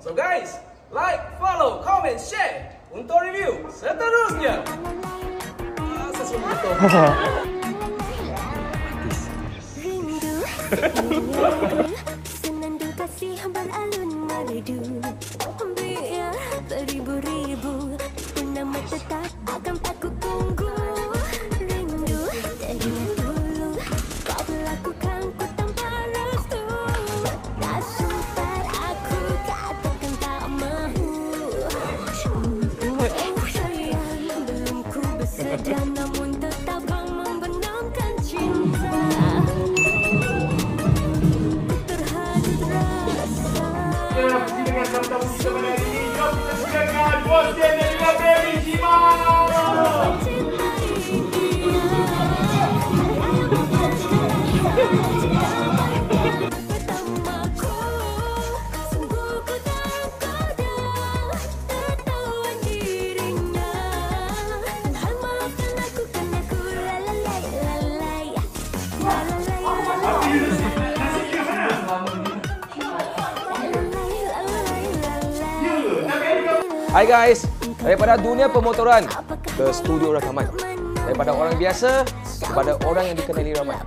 So guys, like, follow, comment, share untuk review seterusnya. Sesuatu betul. Senandung kasih beralun merdu, biar beribu-ribu purnama tetap akan aku tunggu. Rindu dari dulu kau berlakukan ku tanpa restu. Tak sempat aku katakan tak mahu. Oh sayang, belum ku bersedia namun tetap kau membenamkan cinta. Dengan tamu-tamu kita pada hari ini, jom kita silakan Bos James dan juga Baby Jima. Hai guys, daripada dunia pemotoran ke studio rakaman. Daripada orang biasa kepada orang yang dikenali ramai.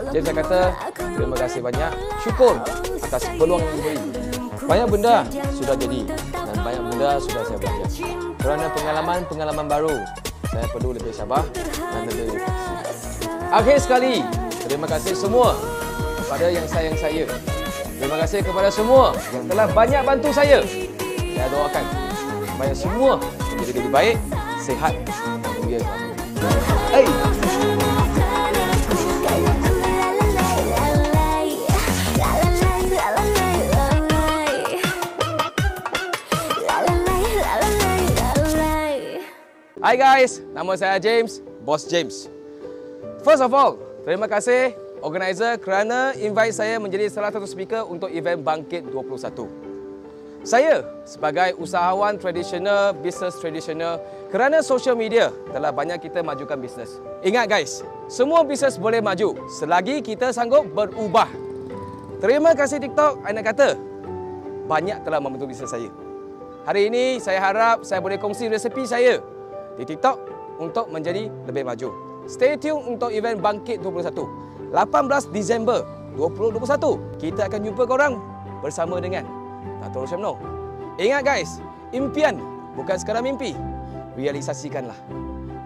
Jadi saya kata, terima kasih banyak. Syukur atas peluang yang diberi. Banyak benda sudah jadi dan banyak benda sudah saya belajar. Kerana pengalaman baru, saya perlu lebih sabar dan lebih refleksi. Akhir sekali, terima kasih semua kepada yang sayang saya. Terima kasih kepada semua yang telah banyak bantu saya. Saya doakan supaya semua menjadi lebih baik, sihat dan bahagia selamanya. Hey! Hai guys, nama saya James, Bos James. First of all, terima kasih organizer kerana invite saya menjadi salah satu speaker untuk event Bangkit 21. Saya sebagai usahawan tradisional, bisnes tradisional, kerana social media telah banyak kita majukan bisnes. Ingat guys, semua bisnes boleh maju selagi kita sanggup berubah. Terima kasih TikTok, saya nak kata banyak telah membantu bisnes saya. Hari ini saya harap saya boleh kongsi resepi saya di TikTok untuk menjadi lebih maju. Stay tune untuk event Bangkit 21. 18 Disember 2021. Kita akan jumpa korang bersama dengan Dato' Rosyamno. Ingat guys, impian bukan sekadar mimpi, realisasikanlah.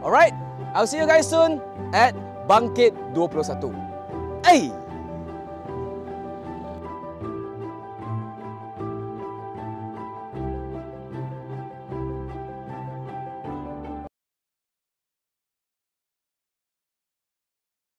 Alright, I'll see you guys soon at Bangkit 21. Hey!